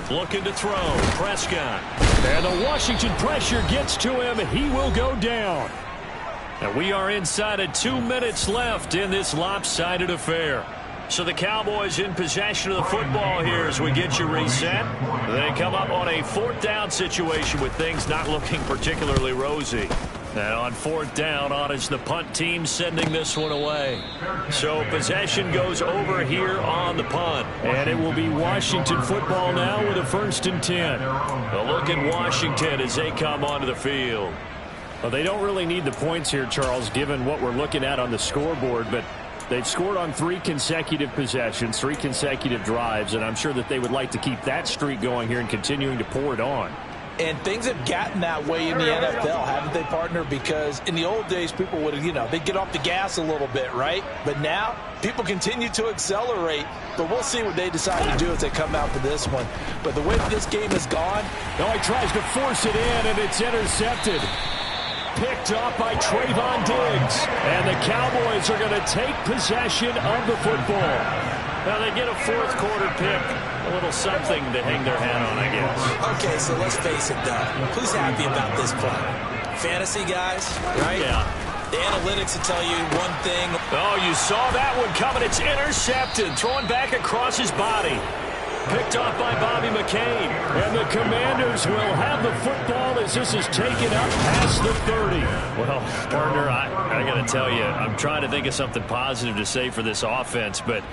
Looking to throw. Prescott. And the Washington pressure gets to him. He will go down. And we are inside of 2 minutes left in this lopsided affair. So the Cowboys in possession of the football here as we get you reset. They come up on a 4th down situation with things not looking particularly rosy. And on 4th down, on is the punt team sending this one away. So possession goes over here on the punt. And it will be Washington football now with a 1st and 10. A look at Washington as they come onto the field. Well, they don't really need the points here, Charles, given what we're looking at on the scoreboard, but they've scored on 3 consecutive possessions, 3 consecutive drives, and I'm sure that they would like to keep that streak going here and continuing to pour it on. And things have gotten that way in the NFL, haven't they, partner? Because in the old days, people would, they'd get off the gas a little bit, right? But now, people continue to accelerate. But we'll see what they decide to do as they come out for this one. But the way that this game has gone. No, he tries to force it in, and it's intercepted. Picked off by Trayvon Diggs. And the Cowboys are going to take possession of the football. Now, they get a 4th quarter pick. A little something to hang their hat on, I guess. Okay, so let's face it, though. Who's happy about this play? Fantasy guys, right? Yeah. The analytics will tell you one thing. Oh, you saw that one coming. It's intercepted. Throwing back across his body. Picked off by Bobby McCain. And the Commanders will have the football as this is taken up past the 30. Well, partner, I got to tell you, I'm trying to think of something positive to say for this offense, but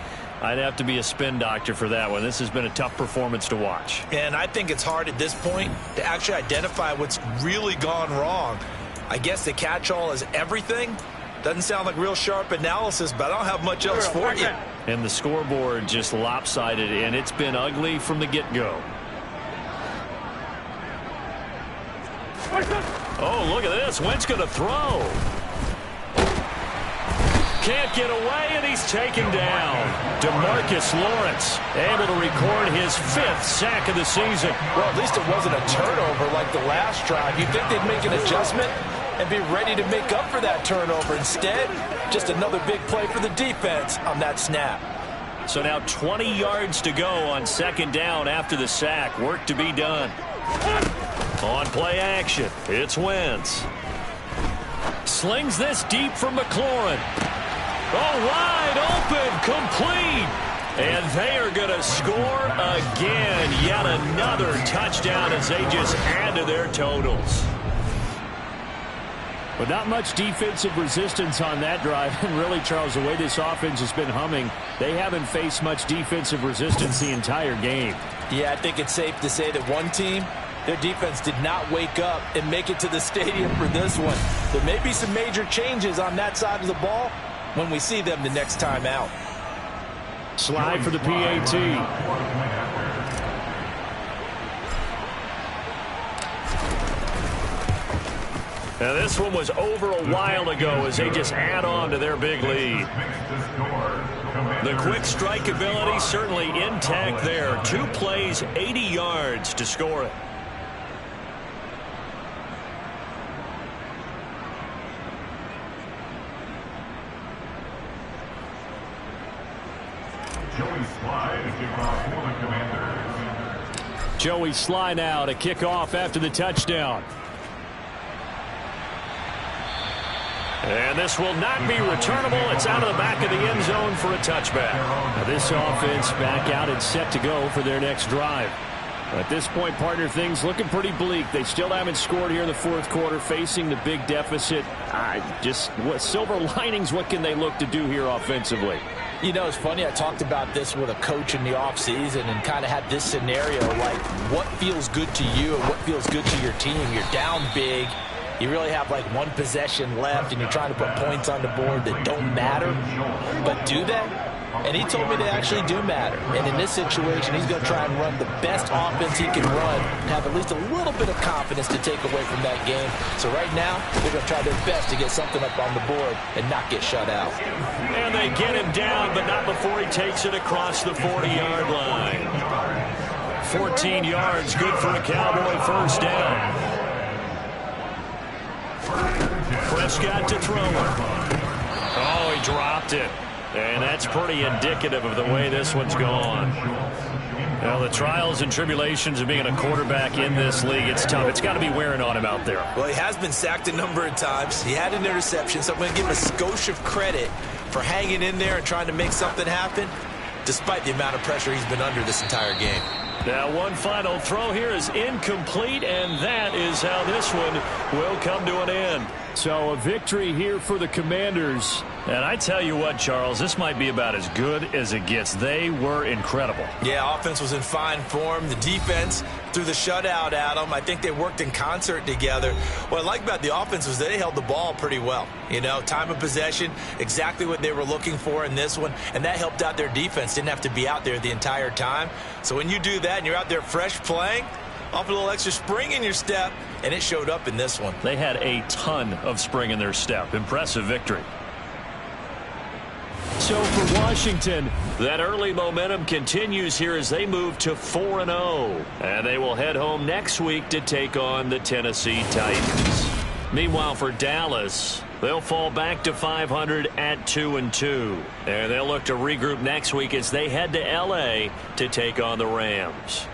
I'd have to be a spin doctor for that one. This has been a tough performance to watch. And I think it's hard at this point to actually identify what's really gone wrong. I guess the catch-all is everything. Doesn't sound like real sharp analysis, but I don't have much else for you. And the scoreboard just lopsided, and it's been ugly from the get-go. Oh, look at this. Wentz going to throw. Can't get away, and he's taken down. DeMarcus Lawrence able to record his 5th sack of the season. Well, at least it wasn't a turnover like the last drive. You'd think they'd make an adjustment and be ready to make up for that turnover. Instead, just another big play for the defense on that snap. So now 20 yards to go on 2nd down after the sack. Work to be done. On play action, it's Wentz. Slings this deep from McLaurin. Oh, wide open, complete. And they are going to score again. Yet another touchdown as they just add to their totals. But not much defensive resistance on that drive. And really, Charles, the way this offense has been humming, they haven't faced much defensive resistance the entire game. Yeah, I think it's safe to say that one team, their defense did not wake up and make it to the stadium for this one. There may be some major changes on that side of the ball when we see them the next time out. Slide for the PAT. Now this one was over a while ago as they just add on to their big lead. The quick strike ability certainly intact there. 2 plays, 80 yards to score it. Joey Sly to kick off for the Commanders. Joey Sly now to kick off after the touchdown. And this will not be returnable. It's out of the back of the end zone for a touchback. Now this offense back out and set to go for their next drive. At this point, partner, things looking pretty bleak. They still haven't scored here in the 4th quarter, facing the big deficit. What silver linings, what can they look to do here offensively? You know, it's funny, I talked about this with a coach in the offseason and kind of had this scenario, like what feels good to you and what feels good to your team. You're down big. You really have like 1 possession left, and you're trying to put points on the board that don't matter. But do they? And he told me they actually do matter. And in this situation, he's going to try and run the best offense he can run and have at least a little bit of confidence to take away from that game. So right now, they're going to try their best to get something up on the board and not get shut out. And they get him down, but not before he takes it across the 40-yard line. 14 yards, good for a Cowboy 1st down. Prescott to throw it. Oh, he dropped it. And that's pretty indicative of the way this one's gone. Well, the trials and tribulations of being a quarterback in this league, it's tough. It's got to be wearing on him out there. Well, he has been sacked a number of times. He had an interception, so I'm going to give him a skosh of credit for hanging in there and trying to make something happen, despite the amount of pressure he's been under this entire game. Now one final throw here is incomplete, and that is how this one will come to an end. So a victory here for the Commanders. And I tell you what, Charles, this might be about as good as it gets. They were incredible. Yeah, offense was in fine form. The defense threw the shutout at them. I think they worked in concert together. What I like about the offense was they held the ball pretty well. You know, time of possession, exactly what they were looking for in this one, and that helped out their defense. Didn't have to be out there the entire time. So when you do that and you're out there fresh playing, off a little extra spring in your step, and it showed up in this one. They had a ton of spring in their step. Impressive victory. So for Washington, that early momentum continues here as they move to 4-0. And they will head home next week to take on the Tennessee Titans. Meanwhile, for Dallas, they'll fall back to 500 at 2-2. And they'll look to regroup next week as they head to L.A. to take on the Rams.